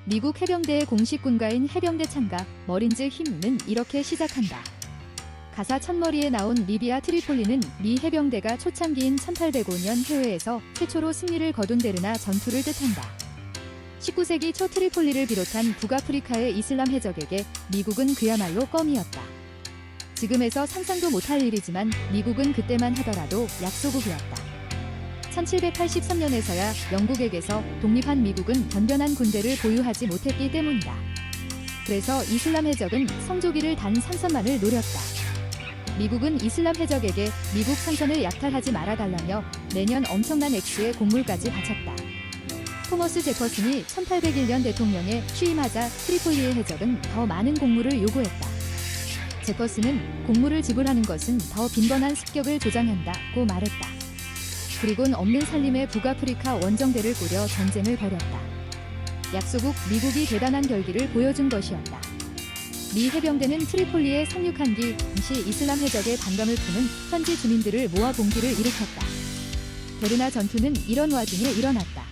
미국 해병대의 공식 군가인 해병대 창가 머린즈 힘은 이렇게 시작한다. 가사 첫머리에 나온 리비아 트리폴리는 미 해병대가 초창기인 1805년 해외에서 최초로 승리를 거둔 데르나 전투를 뜻한다. 19세기 초 트리폴리를 비롯한 북아프리카의 이슬람 해적에게 미국은 그야말로 껌이었다. 지금에서 상상도 못할 일이지만 미국은 그때만 하더라도 약소국이었다. 1783년에서야 영국에게서 독립한 미국은 변변한 군대를 보유하지 못했기 때문이다. 그래서 이슬람 해적은 성조기를 단 3선만을 노렸다. 미국은 이슬람 해적에게 미국 상선을 약탈하지 말아달라며 매년 엄청난 액수의 곡물까지 바쳤다. 토머스 제퍼슨이 1801년 대통령에 취임하자 트리폴리의 해적은 더 많은 곡물을 요구했다. 제퍼슨은 곡물을 지불하는 것은 더 빈번한 습격을 조장한다고 말했다. 그리곤 없는 살림의 북아프리카 원정대를 꾸려 전쟁을 벌였다. 약소국 미국이 대단한 결기를 보여준 것이었다. 미 해병대는 트리폴리에 상륙한 뒤 당시 이슬람 해적의 반감을 푸는 현지 주민들을 모아 봉기를 일으켰다. 데르나 전투는 이런 와중에 일어났다.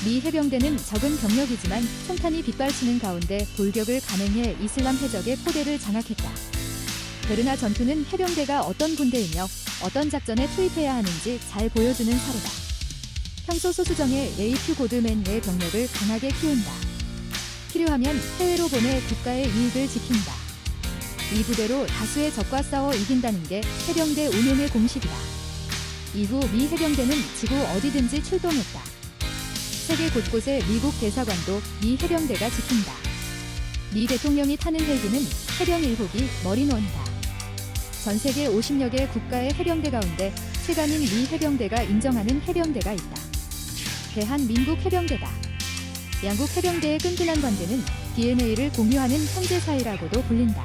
미 해병대는 적은 병력이지만 총탄이 빗발치는 가운데 돌격을 감행해 이슬람 해적의 포대를 장악했다. 데르나 전투는 해병대가 어떤 군대이며 어떤 작전에 투입해야 하는지 잘 보여주는 사례다. 평소 소수정의 레이프 고드맨의 병력을 강하게 키운다. 필요하면 해외로 보내 국가의 이익을 지킨다. 이 부대로 다수의 적과 싸워 이긴다는 게 해병대 운용의 공식이다. 이후 미 해병대는 지구 어디든지 출동했다. 세계 곳곳의 미국 대사관도 미 해병대가 지킨다. 미 대통령이 타는 헬기는 해병 1호기 머린원이다. 전 세계 50여 개 국가의 해병대 가운데 최강인 미 해병대가 인정하는 해병대가 있다. 대한민국 해병대다. 양국 해병대의 끈끈한 관계는 DNA를 공유하는 형제 사이라고도 불린다.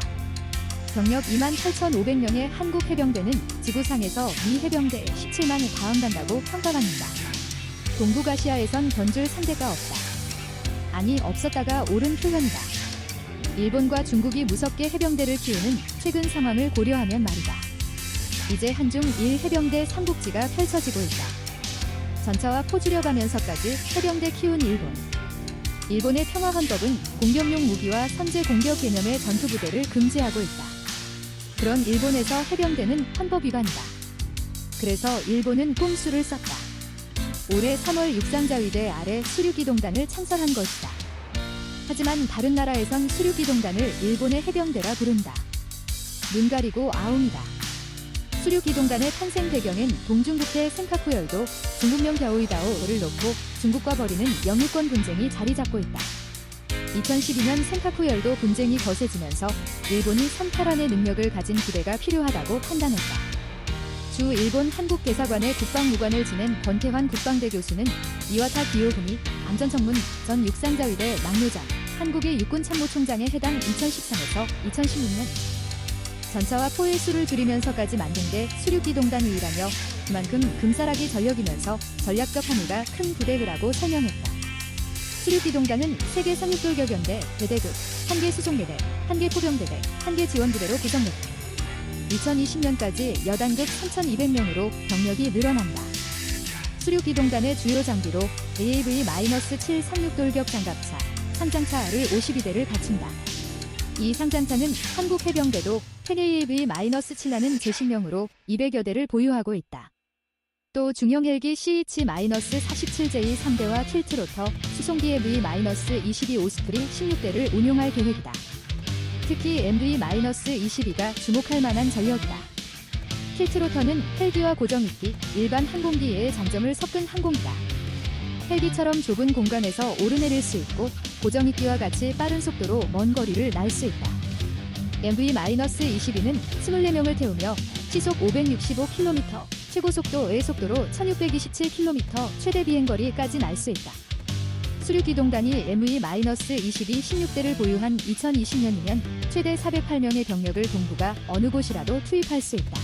병력 28,500명의 한국 해병대는 지구상에서 미 해병대 17만에 다음간다고 평가받는다. 동북아시아에선 견줄 상대가 없다. 아니 없었다가 옳은 표현이다. 일본과 중국이 무섭게 해병대를 키우는 최근 상황을 고려하면 말이다. 이제 한중 일 해병대 삼국지가 펼쳐지고 있다. 전차와 포 줄여가면서까지 해병대 키운 일본. 일본의 평화헌법은 공격용 무기와 선제 공격 개념의 전투부대를 금지하고 있다. 그런 일본에서 해병대는 헌법 위반이다. 그래서 일본은 꼼수를 썼다. 올해 3월 육상자위대 아래 수륙기동단을 창설한 것이다. 하지만 다른 나라에선 수륙기동단을 일본의 해병대라 부른다. 눈 가리고 아웅이다. 수륙기동단의 탄생 배경엔 동중국해 센카쿠열도 중국명 갸오이다오를 놓고 중국과 벌이는 영유권 분쟁이 자리 잡고 있다. 2012년 센카쿠열도 분쟁이 거세지면서 일본이 선탈환의 능력을 가진 부대가 필요하다고 판단했다. 주 일본 한국 대사관의 국방무관을 지낸 권태환 국방대 교수는 이와타 기요후미 안전청문 전 육상자위대 막무자 한국의 육군참모총장에 해당 2013에서 2016년 전차와 포의 수를 줄이면서까지 만든 게 수륙기동단 위라며 그만큼 금사라기 전력이면서 전략적 함의가 큰 부대라고 설명했다. 수륙기동단은 3개 상륙돌격연대, 대대급, 1개 수송대대, 1개 포병대대, 1개 지원부대로 구성됐다. 2020년까지 여단급 3,200명으로 병력이 늘어난다. 수륙기동단의 주요 장비로 AAV-7 상륙돌격 장갑차, 상장차를 52대를 갖춘다. 이 상장차는 한국 해병대도 AAV-7라는 제식명으로 200여 대를 보유하고 있다. 또 중형 헬기 CH-47J 3대와 틸트로터, 수송기 MV-22 오스프링 16대를 운용할 계획이다. 특히 MV-22가 주목할 만한 전력이다. 틸트로터는 헬기와 고정익기, 일반 항공기의 장점을 섞은 항공기다. 헬기처럼 좁은 공간에서 오르내릴 수 있고 고정익기와 같이 빠른 속도로 먼 거리를 날 수 있다. MV-22는 24명을 태우며 시속 565km, 최고속도의 속도로 1627km 최대 비행거리까지 날 수 있다. 수륙기동단이 MV-22 16대를 보유한 2020년이면 최대 408명의 병력을 동부가 어느 곳이라도 투입할 수 있다.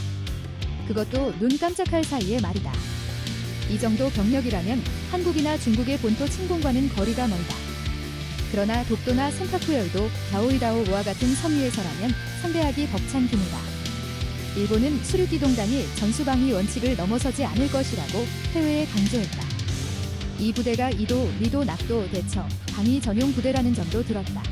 그것도 눈 깜짝할 사이의 말이다. 이 정도 병력이라면 한국이나 중국의 본토 침공과는 거리가 멀다. 그러나 독도나 센카쿠열도 갸오이다오와 같은 섬 위에서라면 상대하기 벅찬 규모다. 일본은 수륙기동단이 전수방위 원칙을 넘어서지 않을 것이라고 해외에 강조했다. 이 부대가 이도, 리도, 낙도, 대처, 방위 전용 부대라는 점도 들었다.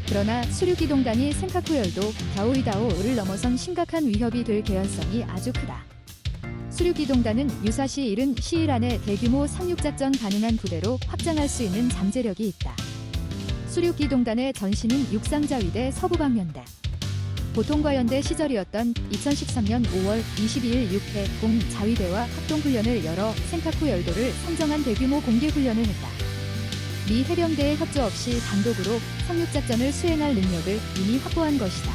그러나 수륙기동단이 센카쿠열도, 갸오이다오를 넘어선 심각한 위협이 될 개연성이 아주 크다. 수륙기동단은 유사시 70시일 안에 대규모 상륙작전 가능한 부대로 확장할 수 있는 잠재력이 있다. 수륙기동단의 전신은 육상자위대 서부방면대. 보통과연대 시절이었던 2013년 5월 22일 6회 공 자위대와 합동훈련을 열어 센카쿠 열도를 선정한 대규모 공개훈련을 했다. 미 해병대의 협조 없이 단독으로 상륙작전을 수행할 능력을 이미 확보한 것이다.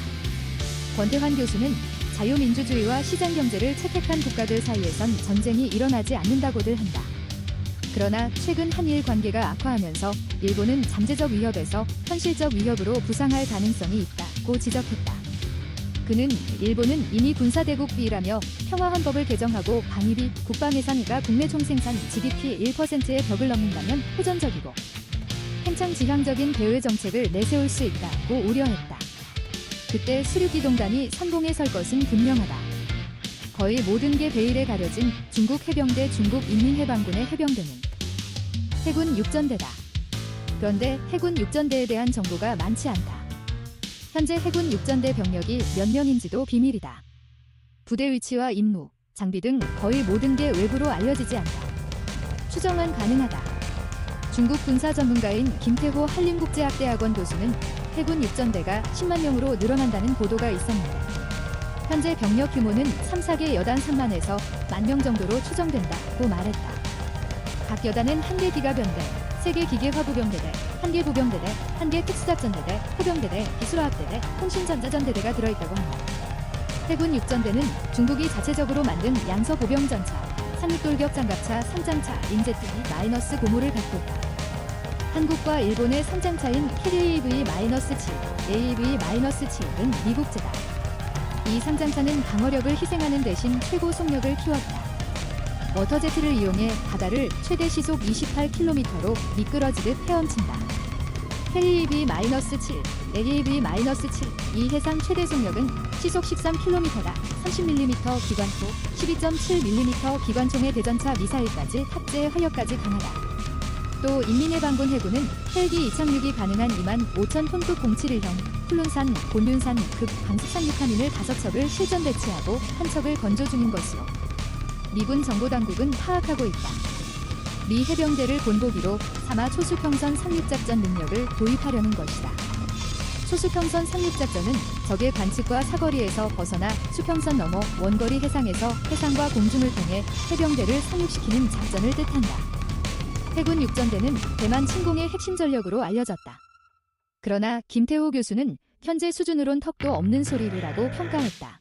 권태환 교수는 자유민주주의와 시장경제를 채택한 국가들 사이에선 전쟁이 일어나지 않는다고들 한다. 그러나 최근 한일 관계가 악화하면서 일본은 잠재적 위협에서 현실적 위협으로 부상할 가능성이 있다고 지적했다. 그는 일본은 이미 군사대국 B라며 평화헌법을 개정하고 방위비, 국방예산가 국내 총생산 GDP 1%의 벽을 넘는다면 호전적이고 팽창지향적인 대외 정책을 내세울 수 있다고 우려했다. 그때 수륙기동단이 선봉에 설 것은 분명하다. 거의 모든 게 베일에 가려진 중국 해병대 중국인민해방군의 해병대는 해군 육전대다. 그런데 해군 육전대에 대한 정보가 많지 않다. 현재 해군 육전대 병력이 몇 명인지도 비밀이다. 부대 위치와 임무, 장비 등 거의 모든 게 외부로 알려지지 않다. 추정은 가능하다. 중국 군사 전문가인 김태호 한림국제학대학원 교수는 해군 육전대가 10만 명으로 늘어난다는 보도가 있었는데 현재 병력 규모는 3, 4개 여단 3만에서 1만 명 정도로 추정된다고 말했다. 각 여단은 1개 기갑연대, 3개 기계화부병대대, 1개 부병대대, 1개 특수작전대대, 해병대대, 기술화학대대, 통신전자전대대가 들어있다고 한다. 해군 육전대는 중국이 자체적으로 만든 양서보병전차, 상륙돌격 장갑차, 상장차, 인제 등이 마이너스 고무를 갖고 있다. 한국과 일본의 상장차인 KAV-7, AAV-7은 미국제다. 이 상장차는 방어력을 희생하는 대신 최고 속력을 키웠다. 워터제트를 이용해 바다를 최대 시속 28km로 미끄러지듯 헤엄친다. KAV-7, AAV-7, 이 해상 최대 속력은 시속 13km다. 30mm 기관포, 12.7mm 기관총의 대전차 미사일까지 탑재해 화력까지 강하다. 또 인민해방군 해군은 헬기 이착륙이 가능한 25,000톤급 071형 훌룬산, 곤륜산 급 방식상륙함인을 5척을 실전 배치하고 한 척을 건조 중인 것으로 미군 정보당국은 파악하고 있다. 미 해병대를 본보기로 삼아 초수평선 상륙작전 능력을 도입하려는 것이다. 초수평선 상륙작전은 적의 관측과 사거리에서 벗어나 수평선 넘어 원거리 해상에서 해상과 공중을 통해 해병대를 상륙시키는 작전을 뜻한다. 해군 육전대는 대만 침공의 핵심 전력으로 알려졌다. 그러나 김태호 교수는 현재 수준으론 턱도 없는 소리라고 평가했다.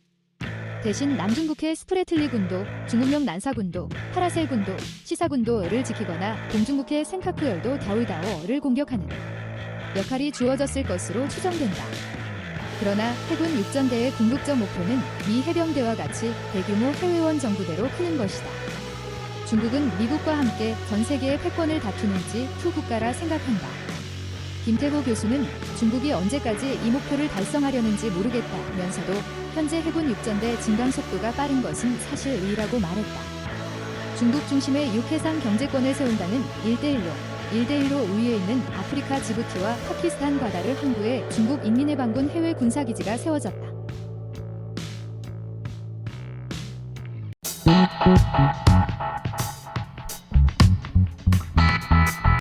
대신 남중국해 스프레틀리 군도, 중국령 난사군도, 파라셀 군도, 시사군도를 지키거나 동중국해 센카쿠열도 갸오이다오를 공격하는 역할이 주어졌을 것으로 추정된다. 그러나 해군 육전대의 궁극적 목표는 미 해병대와 같이 대규모 해외원 정부대로 크는 것이다. 중국은 미국과 함께 전 세계의 패권을 다투는 G2 국가라 생각한다. 김태호 교수는 중국이 언제까지 이 목표를 달성하려는지 모르겠다면서도 현재 해군 육전대 증강 속도가 빠른 것은 사실이라고 말했다. 중국 중심의 육해상 경제권을 세운다는 1대1로 우위에 있는 아프리카 지부티와 파키스탄 과다르 항구에 중국 인민해방군 해외 군사기지가 세워졌다.